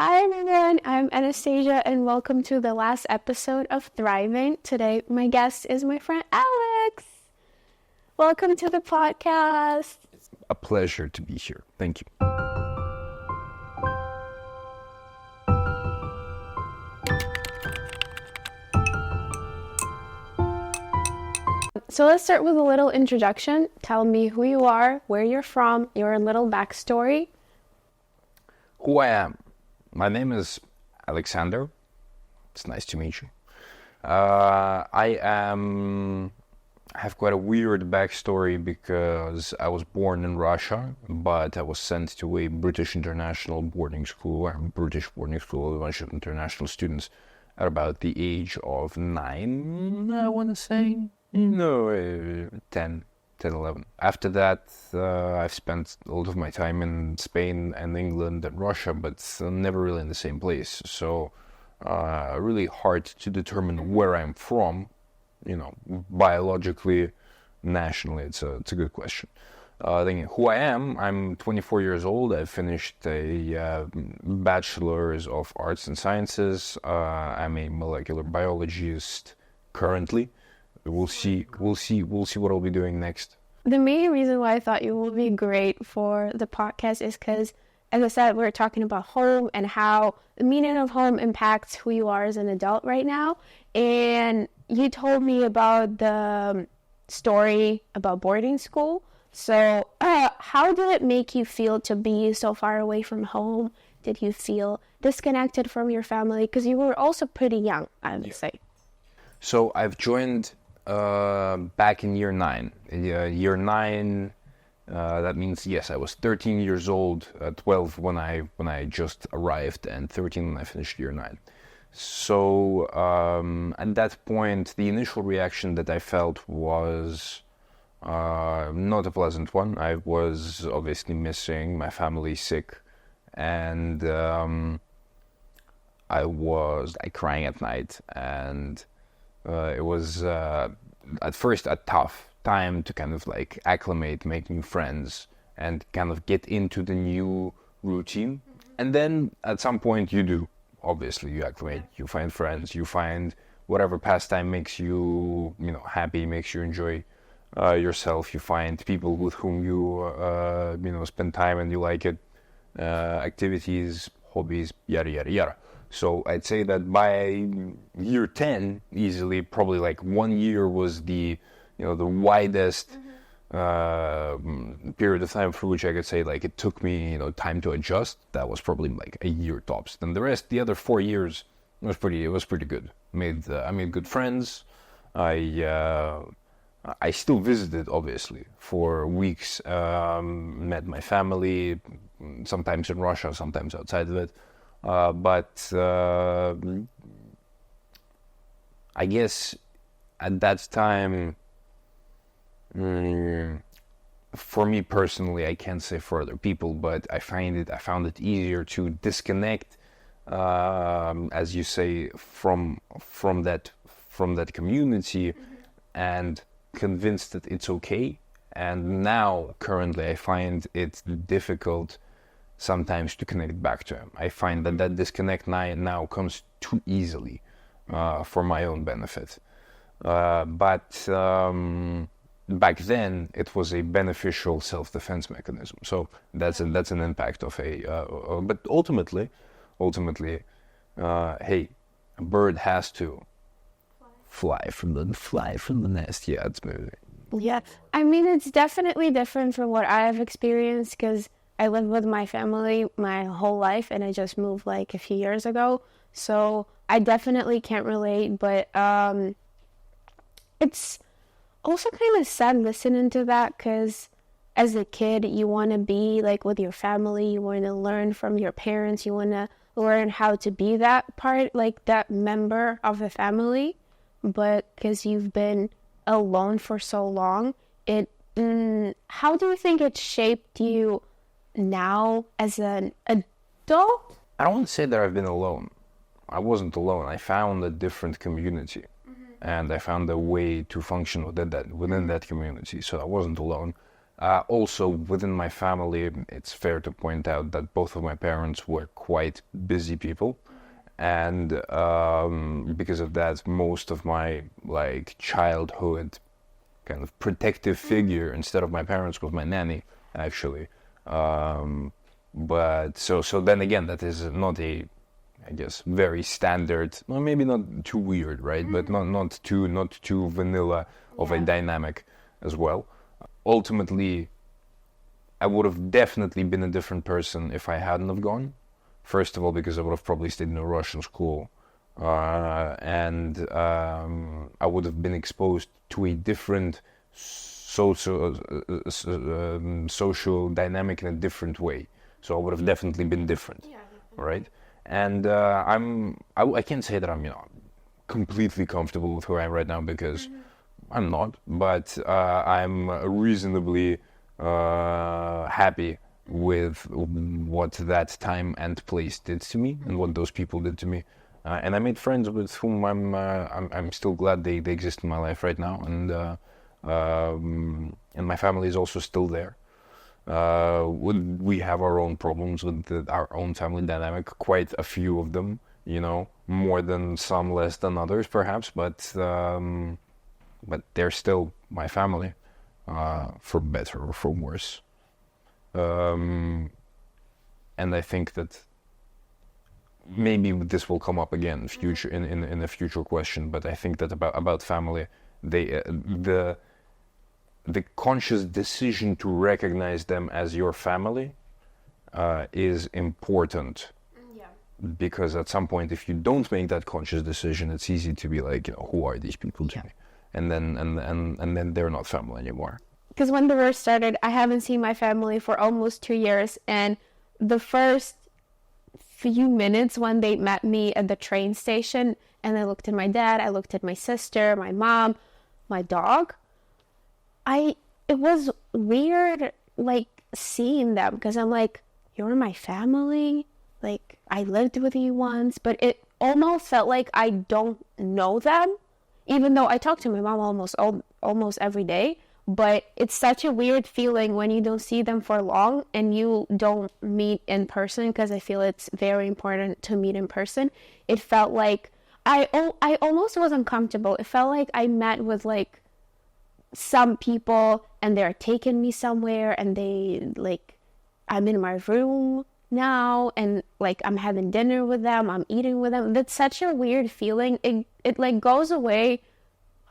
Hi everyone, I'm Anastasiia and welcome to the last episode of Thriving. Today my guest is my friend Alex. Welcome to the podcast. It's a pleasure to be here. Thank you. So let's start with a little introduction. Tell me who you are, where you're from, your little backstory. Who I am. My name is Alexander. It's nice to meet you. I have quite a weird backstory because I was born in Russia, but I was sent to a British international boarding school, a British boarding school with a bunch of international students at about the age of 9, I want to say. No, 10, 11. After that, I've spent a lot of my time in Spain and England and Russia, but never really in the same place. So, really hard to determine where I'm from, biologically, nationally. It's a good question. Who I am, I'm 24 years old. I finished a bachelor's of arts and sciences. I'm a molecular biologist currently. We'll see what I'll be doing next. The main reason why I thought you will be great for the podcast is because, as I said, we're talking about home and how the meaning of home impacts who you are as an adult right now. And you told me about the story about boarding school. So how did it make you feel to be so far away from home? Did you feel disconnected from your family? Because you were also pretty young, I would say. So I've joined back in year 9. Year 9, that means, yes, I was 13 years old, 12 when I just arrived, and 13 when I finished year 9. So at that point, the initial reaction that I felt was not a pleasant one. I was obviously missing my family, sick, and I was crying at night, and it was at first a tough time to kind of acclimate, make new friends, and kind of get into the new routine. And then at some point you do. Obviously, you acclimate, you find friends, you find whatever pastime makes you, happy, makes you enjoy yourself. You find people with whom you, spend time and you like it, activities, hobbies, yada, yada, yada. So I'd say that by year 10, easily, probably 1 year was the widest period of time for which I could say it took me time to adjust. That was probably a year tops. Then the other 4 years was pretty good. I made good friends. I still visited, obviously, for weeks. Met my family, sometimes in Russia, sometimes outside of it. But I guess at that time, for me personally, I can't say for other people, but I found it easier to disconnect, as you say, from that community, and convinced that it's okay. And now, currently, I find it difficult sometimes to connect back to him. I find that disconnect now comes too easily for my own benefit. But back then, it was a beneficial self-defense mechanism. So that's an impact of but ultimately, hey, a bird has to fly from the nest. Yeah, it's moving. Yeah, I mean, it's definitely different from what I've experienced because I lived with my family my whole life, and I just moved a few years ago. So I definitely can't relate, but it's also kind of sad listening to that because as a kid, you want to be with your family. You want to learn from your parents. You want to learn how to be that part, that member of the family. But because you've been alone for so long, how do you think it shaped you now as an adult? I don't want to say that I've been alone. I wasn't alone. I found a different community, and I found a way to function within that community. So I wasn't alone. Also, within my family, it's fair to point out that both of my parents were quite busy people, and because of that, most of my like childhood kind of protective figure instead of my parents was my nanny, actually. But so then again, that is not a, I guess, very standard, well, maybe not too weird, right? But not too vanilla of a dynamic as well. Ultimately, I would have definitely been a different person if I hadn't have gone. First of all, because I would have probably stayed in a Russian school, and I would have been exposed to a different social dynamic in a different way. So I would have definitely been different, right? And I can't say that I'm completely comfortable with who I am right now, because I'm not, but I'm reasonably happy with what that time and place did to me and what those people did to me. And I made friends with whom I'm still glad they exist in my life right now, and my family is also still there. We have our own problems with our own family dynamic, quite a few of them, more than some, less than others, perhaps, but they're still my family, for better or for worse. And I think that maybe this will come up again in a future question, but I think that about family, the conscious decision to recognize them as your family is important. Because at some point, if you don't make that conscious decision, it's easy to be like, who are these people to me? And then they're not family anymore. Because when the war started, I haven't seen my family for almost 2 years, and the first few minutes when they met me at the train station, and I looked at my dad, I looked at my sister, my mom, my dog, it was weird, like, seeing them, because I'm like, you're my family, like, I lived with you once, but it almost felt like I don't know them, even though I talk to my mom almost every day. But it's such a weird feeling when you don't see them for long and you don't meet in person, because I feel it's very important to meet in person. It felt like I almost was uncomfortable. It felt like I met with like some people and they're taking me somewhere, and they like, I'm in my room now and like I'm having dinner with them, I'm eating with them. That's such a weird feeling. It like goes away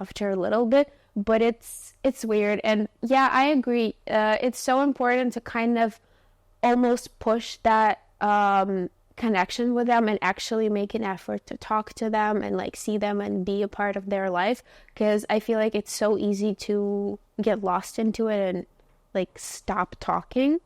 after a little bit, but it's weird. And yeah, I agree. It's so important to kind of almost push that connection with them and actually make an effort to talk to them and like see them and be a part of their life, because I feel like it's so easy to get lost into it and like stop talking.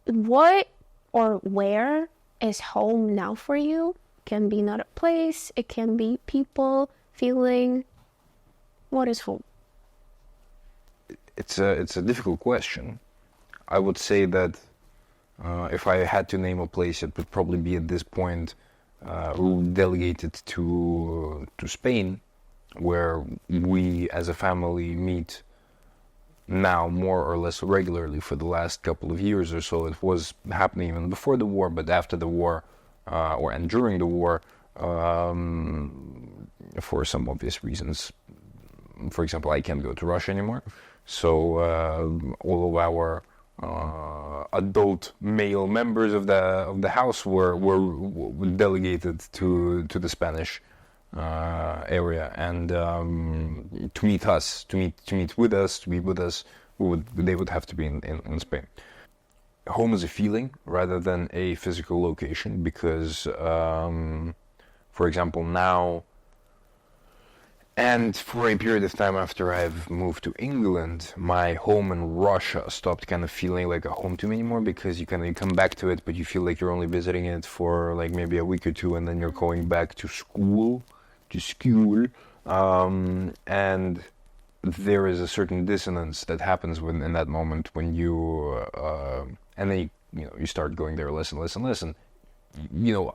What or where is home now for you? Can be not a place, it can be people, feeling. What is home? It's a difficult question. I would say that if I had to name a place, it would probably be at this point delegated to Spain, where we as a family meet now more or less regularly for the last couple of years or so. It was happening even before the war, but after the war, and during the war, for some obvious reasons. For example, I can't go to Russia anymore, so all of our adult male members of the house were delegated to the Spanish area, and to meet us, to meet with us, to be with us, they would have to be in Spain. Home is a feeling rather than a physical location, because, for example, now, and for a period of time after I've moved to England, my home in Russia stopped kind of feeling like a home to me anymore, because you come back to it, but you feel like you're only visiting it for like maybe a week or two, and then you're going back to school, and there is a certain dissonance that happens in that moment when you, and then you start going there less and less and less, and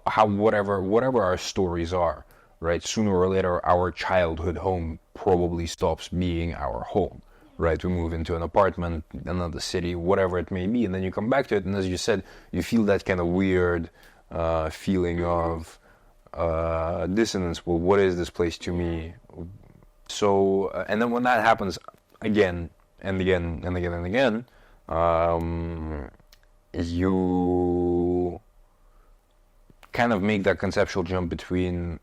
how whatever our stories are, right? Sooner or later, our childhood home probably stops being our home, right? We move into an apartment, another city, whatever it may be, and then you come back to it, and as you said, you feel that kind of weird feeling of dissonance. Well, what is this place to me? So, and then when that happens again and again and again and again, you kind of make that conceptual jump between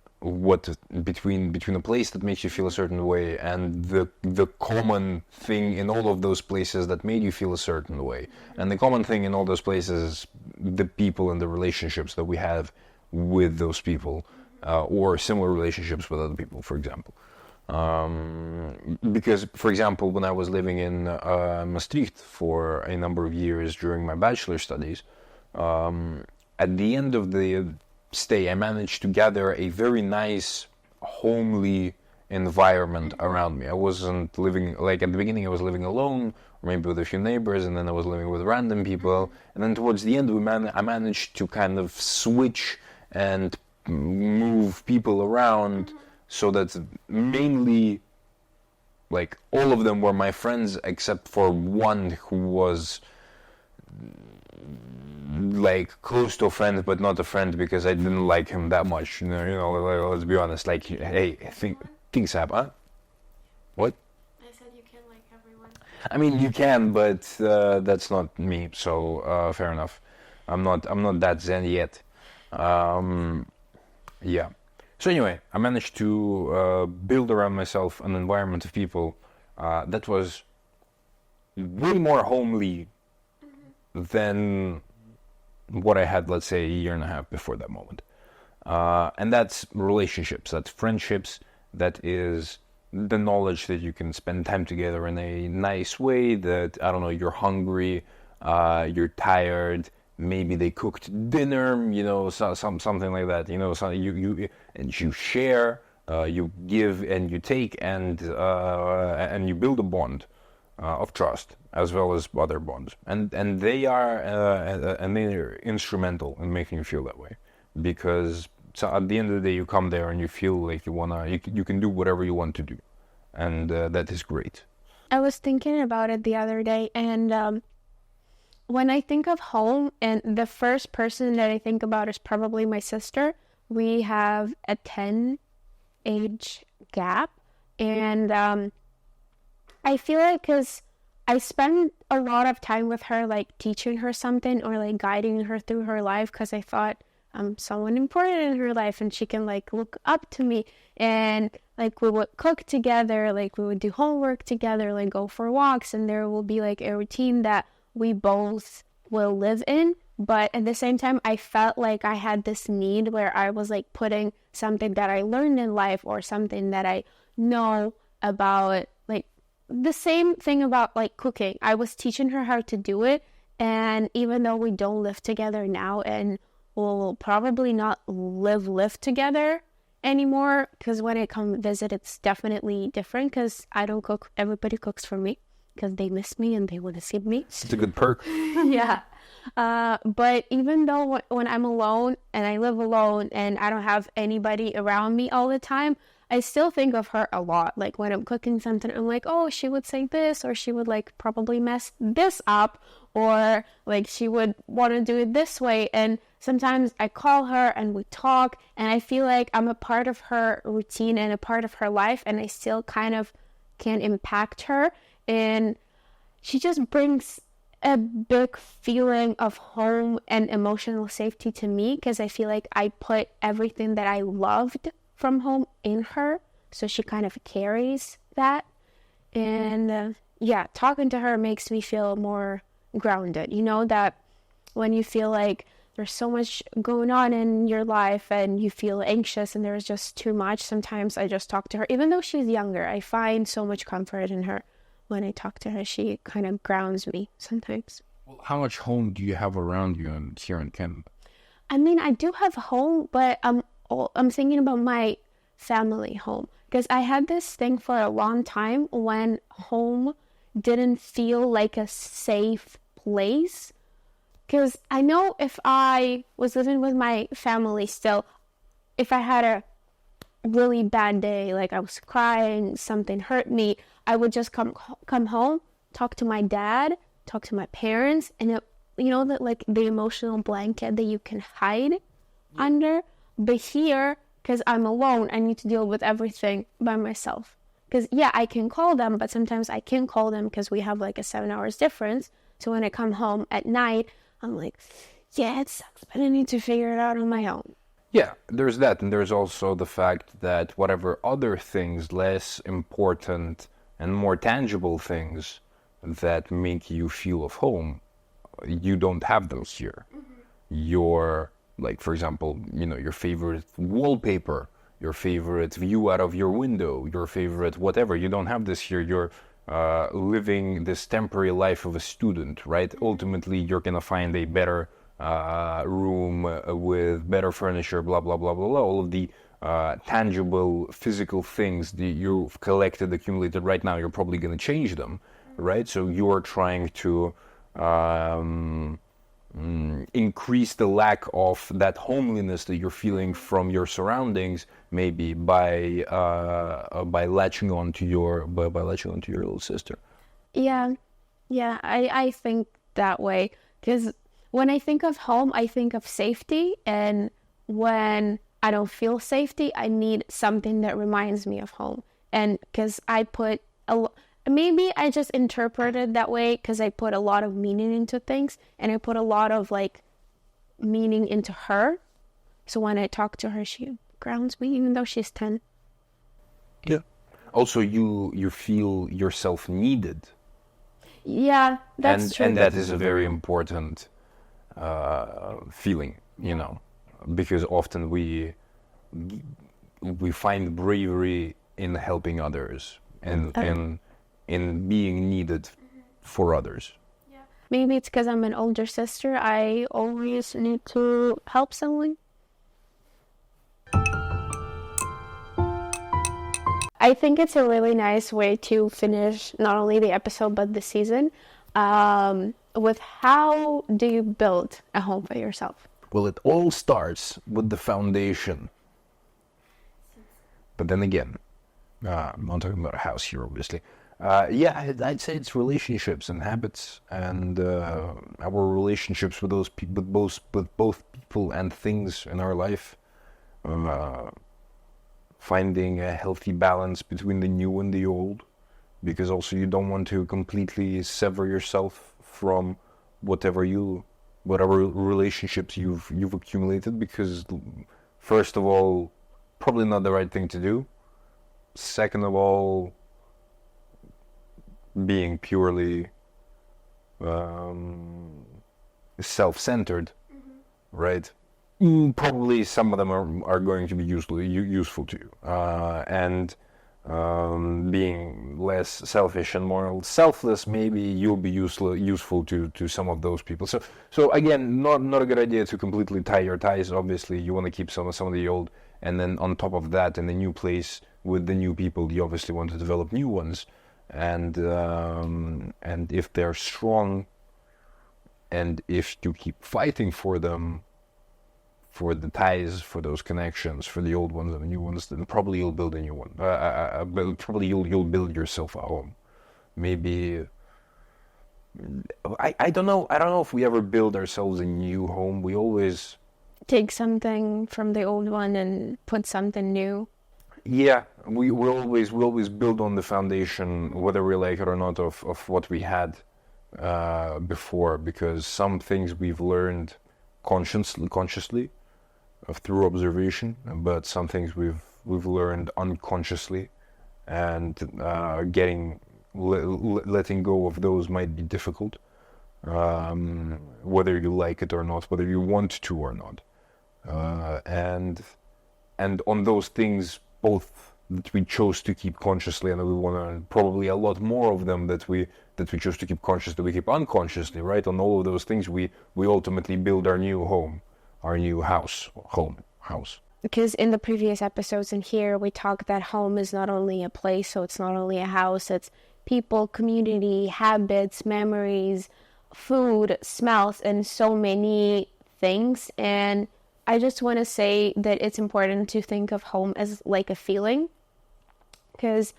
between a place that makes you feel a certain way and the common thing in all of those places that made you feel a certain way. And the common thing in all those places is the people and the relationships that we have with those people, or similar relationships with other people, for example. Because, for example, when I was living in Maastricht for a number of years during my bachelor studies, at the end of the stay, I managed to gather a very nice, homely environment around me. I wasn't living, like at the beginning I was living alone, or maybe with a few neighbors, and then I was living with random people, and then towards the end I managed to kind of switch and move people around, so that mainly, like, all of them were my friends except for one who was like close to a friend but not a friend because I didn't like him that much. Like, let's be honest. Like, hey, things happen. Huh? What? I said you can like everyone. I mean, you can, but that's not me. So fair enough. I'm not that zen yet. Yeah. So anyway, I managed to build around myself an environment of people that was way more homely than what I had, let's say, a year and a half before that moment. And that's relationships, that's friendships, that is the knowledge that you can spend time together in a nice way, that, I don't know, you're hungry, you're tired, maybe they cooked dinner, something like that, so you share, you give and you take, and you build a bond of trust as well as other bonds, and they're instrumental in making you feel that way, because at the end of the day you come there and you feel like you can do whatever you want to do, and that is great. I was thinking about it the other day, and when I think of home, and the first person that I think about is probably my sister. We have a 10-age gap, and I feel like because I spend a lot of time with her, like teaching her something or like guiding her through her life, because I thought I'm someone important in her life and she can like look up to me, and like we would cook together, like we would do homework together, like go for walks, and there will be like a routine that we both will live in. But at the same time, I felt like I had this need where I was like putting something that I learned in life or something that I know about, like the same thing about like cooking. I was teaching her how to do it, and even though we don't live together now and we'll probably not live together anymore, because when I come visit it's definitely different, because I don't cook, everybody cooks for me because they miss me and they want to see me. It's a good perk. Yeah. But even though when I'm alone and I live alone and I don't have anybody around me all the time, I still think of her a lot. Like when I'm cooking something, I'm like, oh, she would say this, or she would like probably mess this up, or like she would want to do it this way. And sometimes I call her and we talk, and I feel like I'm a part of her routine and a part of her life, and I still kind of can impact her. And she just brings a big feeling of home and emotional safety to me, because I feel like I put everything that I loved from home in her, so she kind of carries that. And yeah, talking to her makes me feel more grounded. You know, that when you feel like there's so much going on in your life and you feel anxious and there's just too much, sometimes I just talk to her. Even though she's younger, I find so much comfort in her. When I talk to her, she kind of grounds me sometimes. Well, how much home do you have around you here in Canada? I mean, I do have home, but I'm thinking about my family home, because I had this thing for a long time when home didn't feel like a safe place. Because I know if I was living with my family still, if I had a really bad day, like I was crying, something hurt me, I would just come home, talk to my dad, talk to my parents, and that like the emotional blanket that you can hide under. But here, because I'm alone, I need to deal with everything by myself. Because yeah, I can call them, but sometimes I can't call them because we have like a 7 hours difference. So when I come home at night, I'm like, yeah, it sucks, but I need to figure it out on my own. Yeah, there's that, and there's also the fact that whatever other things, less important and more tangible things that make you feel of home, you don't have them here. Your, like, for example, your favorite wallpaper, your favorite view out of your window, your favorite whatever, you don't have this here. You're living this temporary life of a student, right? Ultimately, you're gonna find a better room with better furniture, blah, blah, blah, blah, blah. All of the tangible, physical things that you've collected, accumulated right now, you're probably going to change them, right? So you're trying to increase the lack of that homeliness that you're feeling from your surroundings, maybe by latching on to your little sister. Yeah, I think that way, because when I think of home, I think of safety, and when I don't feel safety, I need something that reminds me of home. And because maybe I just interpreted that way because I put a lot of meaning into things, and I put a lot of like meaning into her. So when I talk to her, she grounds me, even though she's 10. Yeah. Also, you feel yourself needed. Yeah, that's true. And that is a very important feeling, because often we find bravery in helping others and in being needed for others. Yeah. Maybe it's because I'm an older sister. I always need to help someone. I think it's a really nice way to finish not only the episode but the season. With how do you build a home for yourself? Well, it all starts with the foundation. But then again, I'm not talking about a house here, obviously. I'd say it's relationships and habits, and our relationships with those people, with both people and things in our life. Finding a healthy balance between the new and the old, because also you don't want to completely sever yourself from whatever relationships you've accumulated, because first of all, probably not the right thing to do. Second of all, being purely self-centered, right? Probably some of them are going to be useful to you, and being less selfish and more selfless, maybe you'll be useful to some of those people. So again, not a good idea to completely tie your ties. Obviously, you want to keep some of the old, and then on top of that, in the new place with the new people, you obviously want to develop new ones, and if they're strong, and if you keep fighting for them, for the ties, for those connections, for the old ones and the new ones, then probably you'll build a new one. Probably you'll build yourself a home. Maybe I don't know. I don't know if we ever build ourselves a new home. We always take something from the old one and put something new. Yeah, we always build on the foundation, whether we like it or not, of what we had before, because some things we've learned consciously through observation, but some things we've learned unconsciously, and letting go of those might be difficult, whether you like it or not, whether you want to or not, and on those things both that we chose to keep consciously, and that we want to probably a lot more of them that we chose to keep consciously, we keep unconsciously, right? On all of those things, we ultimately build our new home, our new house. Because in the previous episodes and here, we talk that home is not only a place, so it's not only a house, it's people, community, habits, memories, food, smells, and so many things. And I just want to say that it's important to think of home as like a feeling. Because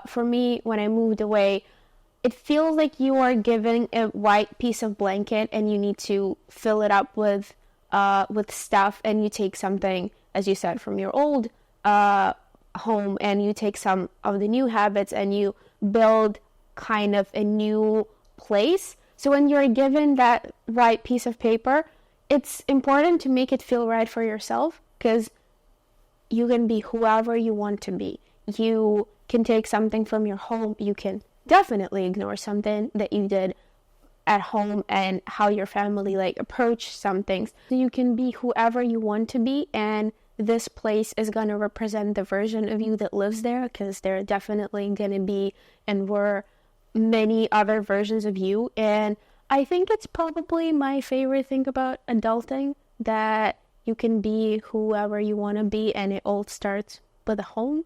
for me, when I moved away, it feels like you are given a white piece of blanket and you need to fill it up with stuff, and you take something, as you said, from your old home, and you take some of the new habits and you build kind of a new place. So when you're given that white piece of paper, it's important to make it feel right for yourself, because you can be whoever you want to be. You can take something from your home. You can definitely ignore something that you did at home and how your family like approach some things. So you can be whoever you want to be, and this place is going to represent the version of you that lives there, because there are definitely going to be and were many other versions of you. And I think it's probably my favorite thing about adulting, that you can be whoever you want to be, and it all starts with a home.